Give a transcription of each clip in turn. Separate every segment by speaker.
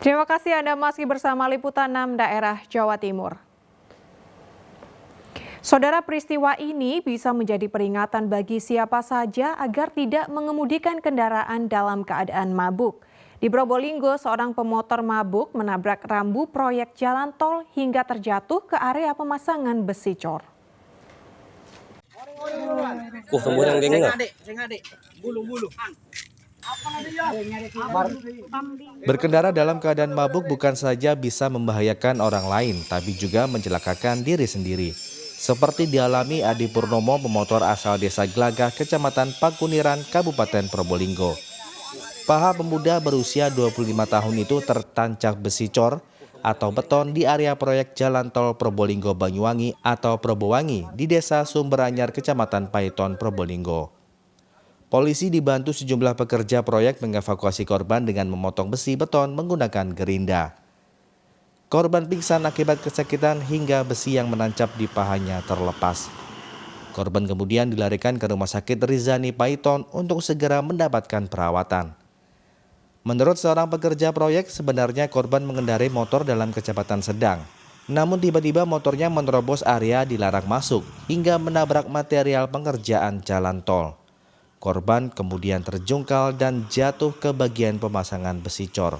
Speaker 1: Terima kasih Anda masih bersama Liputan 6 Daerah Jawa Timur. Saudara, peristiwa ini bisa menjadi peringatan bagi siapa saja agar tidak mengemudikan kendaraan dalam keadaan mabuk. Di Probolinggo, seorang pemotor mabuk menabrak rambu proyek jalan tol hingga terjatuh ke area pemasangan besi cor.
Speaker 2: Berkendara dalam keadaan mabuk bukan saja bisa membahayakan orang lain, tapi juga mencelakakan diri sendiri. Seperti dialami Adi Purnomo, pemotor asal Desa Glagah, Kecamatan Pakuniran, Kabupaten Probolinggo. Paha pemuda berusia 25 tahun itu tertancap besi cor atau beton di area proyek jalan tol Probolinggo Banyuwangi atau Probowangi di Desa Sumberanyar, Kecamatan Paiton, Probolinggo. Polisi dibantu sejumlah pekerja proyek mengevakuasi korban dengan memotong besi beton menggunakan gerinda. Korban pingsan akibat kesakitan hingga besi yang menancap di pahanya terlepas. Korban kemudian dilarikan ke Rumah Sakit Rizani Paiton untuk segera mendapatkan perawatan. Menurut seorang pekerja proyek, sebenarnya korban mengendarai motor dalam kecepatan sedang. Namun tiba-tiba motornya menerobos area dilarang masuk hingga menabrak material pengerjaan jalan tol. Korban kemudian terjungkal dan jatuh ke bagian pemasangan besi cor.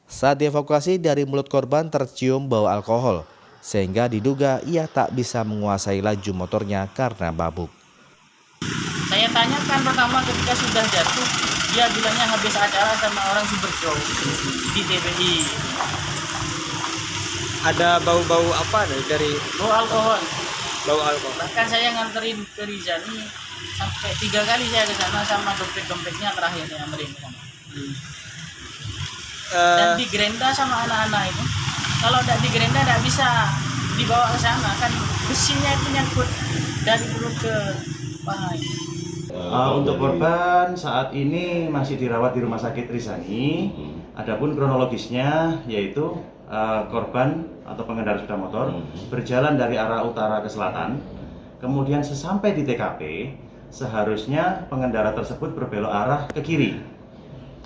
Speaker 2: Saat dievakuasi, dari mulut korban tercium bau alkohol, sehingga diduga ia tak bisa menguasai laju motornya karena mabuk.
Speaker 3: Saya tanyakan pertama ketika sudah jatuh, dia bilangnya habis acara sama orang Siberjo di TPI.
Speaker 4: Ada bau-bau apa dari
Speaker 3: Bau alkohol.
Speaker 4: bau alkohol?
Speaker 3: Bahkan saya nganterin ke Rizani sampai 3 kali saya ke sana sama dompet-dompetnya terakhir yang anterin ke sana. Dan di Grenda sama anak-anak itu, kalau tidak di Grenda tidak bisa dibawa ke sana, kan besinya itu nyangkut dari perut ke paha.
Speaker 5: Untuk korban saat ini masih dirawat di Rumah Sakit Rizani. Adapun kronologisnya yaitu korban atau pengendara sepeda motor berjalan dari arah utara ke selatan. Kemudian sesampai di TKP, seharusnya pengendara tersebut berbelok arah ke kiri.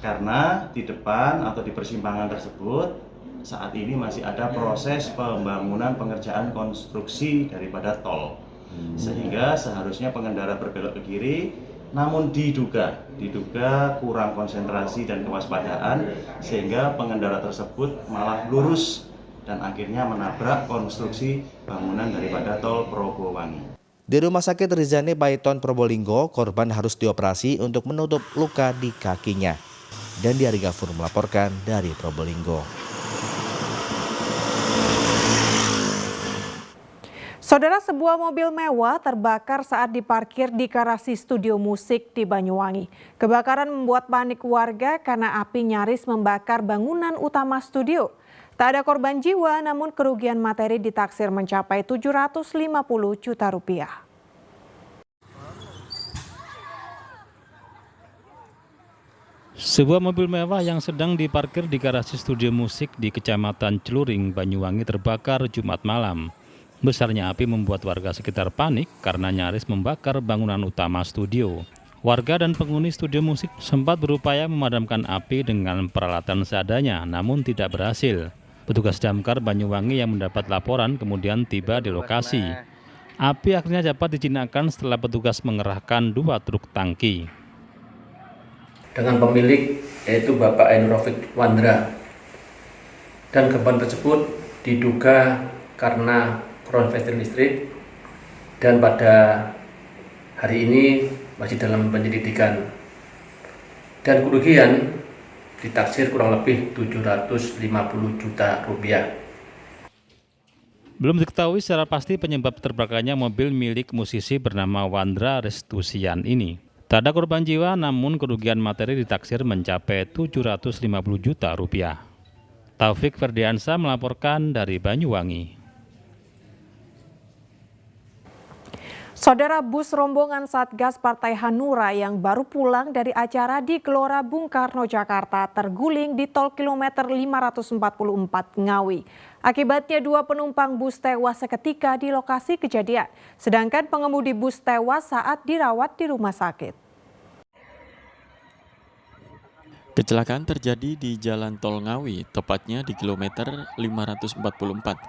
Speaker 5: Karena di depan atau di persimpangan tersebut saat ini masih ada proses pembangunan pengerjaan konstruksi daripada tol. Sehingga seharusnya pengendara berbelok ke kiri, namun diduga kurang konsentrasi dan kewaspadaan sehingga pengendara tersebut malah lurus dan akhirnya menabrak konstruksi bangunan daripada tol Probowangi.
Speaker 2: Di Rumah Sakit Rizani Paiton, Probolinggo, korban harus dioperasi untuk menutup luka di kakinya. Dan Diari Gafur melaporkan dari Probolinggo.
Speaker 1: Saudara, sebuah mobil mewah terbakar saat diparkir di garasi studio musik di Banyuwangi. Kebakaran membuat panik warga karena api nyaris membakar bangunan utama studio. Tak ada korban jiwa, namun kerugian materi ditaksir mencapai 750 juta rupiah.
Speaker 6: Sebuah mobil mewah yang sedang diparkir di garasi studio musik di Kecamatan Celuring, Banyuwangi terbakar Jumat malam. Besarnya api membuat warga sekitar panik karena nyaris membakar bangunan utama studio. Warga dan penghuni studio musik sempat berupaya memadamkan api dengan peralatan seadanya, namun tidak berhasil. Petugas damkar Banyuwangi yang mendapat laporan kemudian tiba di lokasi. Api akhirnya dapat dijinakkan setelah petugas mengerahkan 2 truk tangki.
Speaker 7: Dengan pemilik yaitu Bapak Enrofik Wandra, dan korban tersebut diduga karena korsleting listrik dan pada hari ini masih dalam penyelidikan, dan kerugian ditaksir kurang lebih 750 juta rupiah.
Speaker 6: Belum diketahui secara pasti penyebab terbakarnya mobil milik musisi bernama Wandra Restusian ini. Tak ada korban jiwa, namun kerugian materi ditaksir mencapai 750 juta rupiah. Taufik Ferdiansa melaporkan dari Banyuwangi.
Speaker 1: Saudara, bus rombongan Satgas Partai Hanura yang baru pulang dari acara di Gelora Bung Karno, Jakarta terguling di tol kilometer 544 Ngawi. Akibatnya 2 penumpang bus tewas seketika di lokasi kejadian, sedangkan pengemudi bus tewas saat dirawat di rumah sakit.
Speaker 8: Kecelakaan terjadi di Jalan Tol Ngawi, tepatnya di kilometer 544,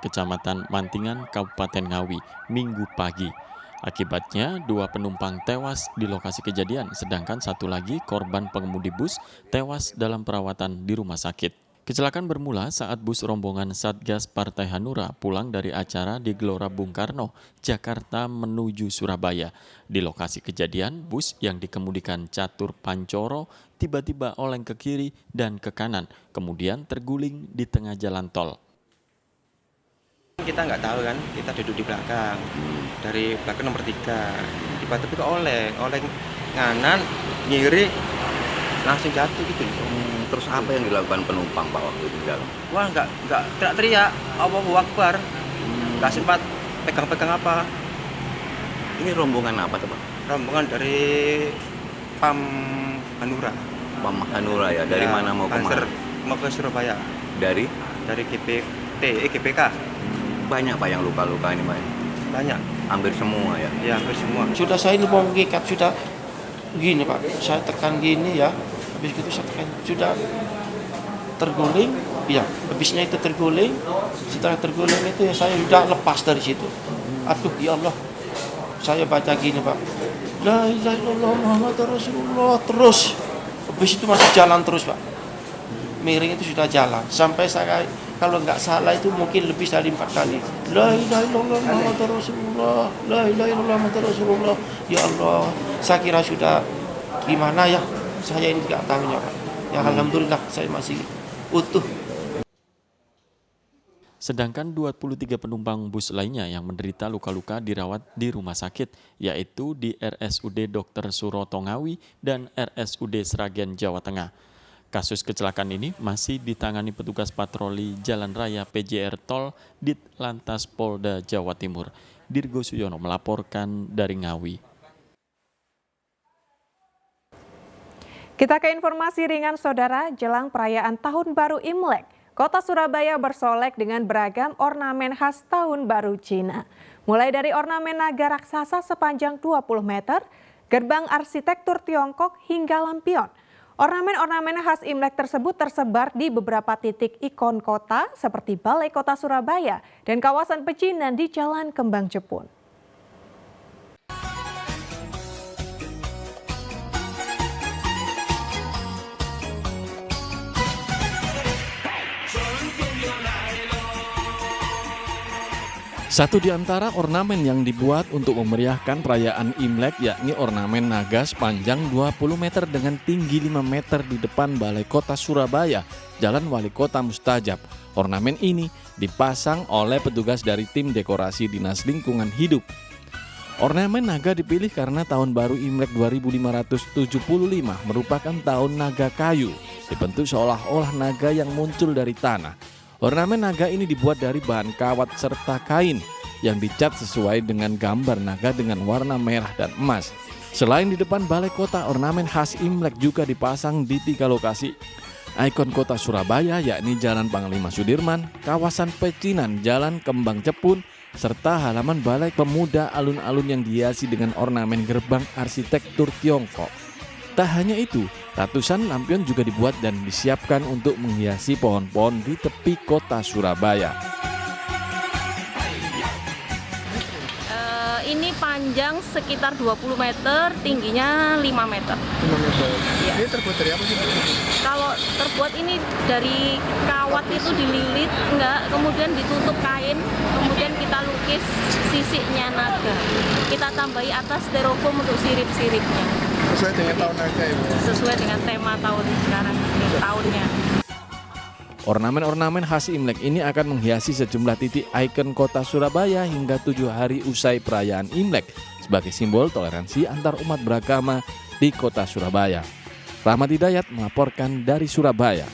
Speaker 8: Kecamatan Mantingan, Kabupaten Ngawi, Minggu pagi. Akibatnya, 2 penumpang tewas di lokasi kejadian, sedangkan 1 lagi korban pengemudi bus tewas dalam perawatan di rumah sakit. Kecelakaan bermula saat bus rombongan Satgas Partai Hanura pulang dari acara di Gelora Bung Karno, Jakarta menuju Surabaya. Di lokasi kejadian, bus yang dikemudikan Catur Pancoro tiba-tiba oleng ke kiri dan ke kanan, kemudian terguling di tengah jalan tol.
Speaker 4: Kita nggak tahu kan, kita duduk di belakang. Dari belakang nomor 3. Tiba-tiba oleng kanan, kiri, langsung jatuh gitu.
Speaker 9: Terus apa yang dilakukan penumpang Pak waktu itu di dalam?
Speaker 4: Wah, nggak teriak-teriak, Allahu Akbar. Nggak sempat pegang-pegang apa.
Speaker 9: Ini rombongan apa tuh Pak?
Speaker 4: Rombongan dari PAM Hanura.
Speaker 9: PAM Hanura ya, dari mana mau ke mana?
Speaker 4: Mau ke Surabaya.
Speaker 9: Dari
Speaker 4: GPK.
Speaker 9: Banyak Pak yang luka-luka ini Pak?
Speaker 4: Banyak.
Speaker 9: Hampir semua ya?
Speaker 4: Ya, hampir semua.
Speaker 10: Sudah saya ini mau mengikat, sudah gini Pak, saya tekan gini ya. Habis itu saya tekan, sudah terguling, ya. Habisnya itu terguling, setelah terguling itu ya saya sudah lepas dari situ. Aduh ya Allah, saya baca gini Pak, La ilaha illallah Muhammad Rasulullah, terus. Habis itu masih jalan terus Pak. Miring itu sudah jalan, sampai saya kalau nggak salah itu mungkin lebih dari 4 kali. La ilaha illallah Muhammad Rasulullah, La ilaha illallah Muhammad Rasulullah. Ya Allah, saya kira sudah gimana ya. Saya ini nggak tahu ya Pak. Ya alhamdulillah saya masih utuh.
Speaker 8: Sedangkan 23 penumpang bus lainnya yang menderita luka-luka dirawat di rumah sakit, yaitu di RSUD Dr. Suroto Ngawi dan RSUD Sragen, Jawa Tengah. Kasus kecelakaan ini masih ditangani petugas patroli Jalan Raya PJR Tol Ditlantas Polda Jawa Timur. Dirgo Suyono melaporkan dari Ngawi.
Speaker 1: Kita ke informasi ringan saudara, jelang perayaan Tahun Baru Imlek. Kota Surabaya bersolek dengan beragam ornamen khas Tahun Baru Cina. Mulai dari ornamen naga raksasa sepanjang 20 meter, gerbang arsitektur Tiongkok hingga lampion. Ornamen-ornamen khas Imlek tersebut tersebar di beberapa titik ikon kota seperti Balai Kota Surabaya dan kawasan pecinan di Jalan Kembang Jepun.
Speaker 11: Satu di antara ornamen yang dibuat untuk memeriahkan perayaan Imlek yakni ornamen naga sepanjang 20 meter dengan tinggi 5 meter di depan Balai Kota Surabaya, Jalan Wali Kota Mustajab. Ornamen ini dipasang oleh petugas dari tim dekorasi Dinas Lingkungan Hidup. Ornamen naga dipilih karena tahun baru Imlek 2575 merupakan tahun naga kayu, dibentuk seolah-olah naga yang muncul dari tanah. Ornamen naga ini dibuat dari bahan kawat serta kain yang dicat sesuai dengan gambar naga dengan warna merah dan emas. Selain di depan Balai Kota, ornamen khas Imlek juga dipasang di 3 lokasi ikon kota Surabaya yakni Jalan Panglima Sudirman, kawasan pecinan Jalan Kembang Jepun, serta halaman Balai Pemuda alun-alun yang dihiasi dengan ornamen gerbang arsitektur Tiongkok. Tak hanya itu, ratusan lampion juga dibuat dan disiapkan untuk menghiasi pohon-pohon di tepi kota Surabaya.
Speaker 12: Ini panjang sekitar 20 meter, tingginya 5 meter.
Speaker 13: 5 meter. Ya. Ini terbuat dari apa sih?
Speaker 12: Kalau terbuat ini dari kawat itu dililit, kemudian ditutup kain, kemudian kita lukis sisiknya naga. Kita tambahi atas styrofoam untuk sirip-siripnya.
Speaker 13: Sesuai dengan tahun naga ya, Bu?
Speaker 12: Sesuai dengan tema tahun sekarang, tahunnya.
Speaker 11: Ornamen-ornamen khas Imlek ini akan menghiasi sejumlah titik ikon kota Surabaya hingga 7 hari usai perayaan Imlek sebagai simbol toleransi antar umat beragama di kota Surabaya. Rahmat Hidayat melaporkan dari Surabaya.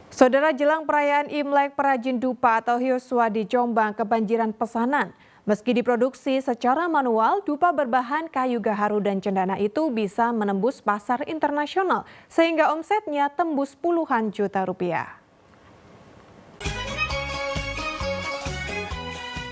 Speaker 1: Saudara, jelang perayaan Imlek, perajin dupa atau hioswa di Jombang kebanjiran pesanan. Meski diproduksi secara manual, dupa berbahan kayu gaharu dan cendana itu bisa menembus pasar internasional sehingga omsetnya tembus puluhan juta rupiah.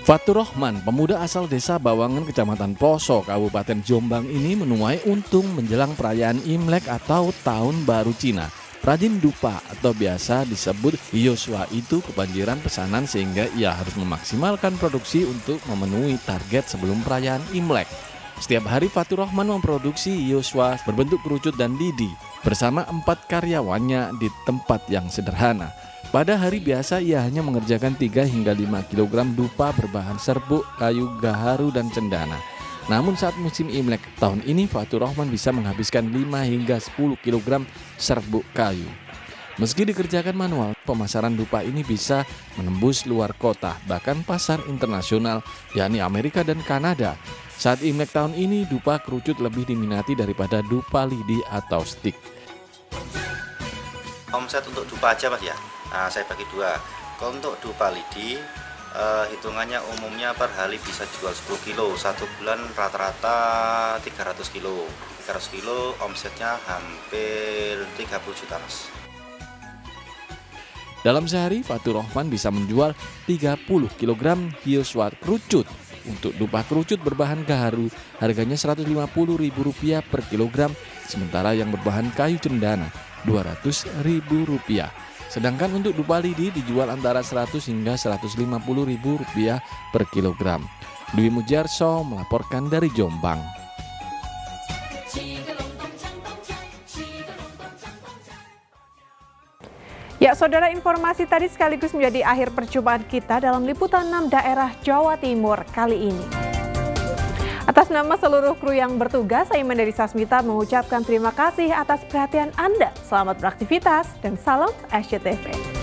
Speaker 11: Fatur Rohman, pemuda asal desa Bawangan, Kecamatan Ploso, Kabupaten Jombang ini menuai untung menjelang perayaan Imlek atau Tahun Baru Cina. Perajin dupa atau biasa disebut Yosua itu kebanjiran pesanan sehingga ia harus memaksimalkan produksi untuk memenuhi target sebelum perayaan Imlek. Setiap hari Fatur Rohman memproduksi Yosua berbentuk kerucut dan lidi bersama 4 karyawannya di tempat yang sederhana. Pada hari biasa ia hanya mengerjakan 3 hingga 5 kg dupa berbahan serbuk, kayu, gaharu, dan cendana. Namun saat musim Imlek tahun ini Fatur Rohman bisa menghabiskan 5 hingga 10 kg serbuk kayu. Meski dikerjakan manual, pemasaran dupa ini bisa menembus luar kota, bahkan pasar internasional, yakni Amerika dan Kanada. Saat Imlek tahun ini, dupa kerucut lebih diminati daripada dupa lidi atau stik.
Speaker 14: Omset untuk dupa aja Mas ya? Nah, saya bagi 2. Kalau untuk dupa lidi, hitungannya umumnya per hari bisa jual 10 kilo. 1 bulan rata-rata 300 kilo. 300 kilo omsetnya hampir 30 juta Mas.
Speaker 11: Dalam sehari, Fatur Rohman bisa menjual 30 kg Yosua kerucut. Untuk dupa kerucut berbahan gaharu, harganya Rp150.000 per kilogram, sementara yang berbahan kayu cendana Rp200.000. Sedangkan untuk dupa lidi dijual antara Rp100 hingga Rp150.000 per kilogram. Dwi Mujarso melaporkan dari Jombang.
Speaker 1: Ya, saudara, informasi tadi sekaligus menjadi akhir perjumpaan kita dalam liputan 6 daerah Jawa Timur kali ini. Atas nama seluruh kru yang bertugas, saya Mandari Sasmita mengucapkan terima kasih atas perhatian Anda. Selamat beraktivitas dan salam SCTV.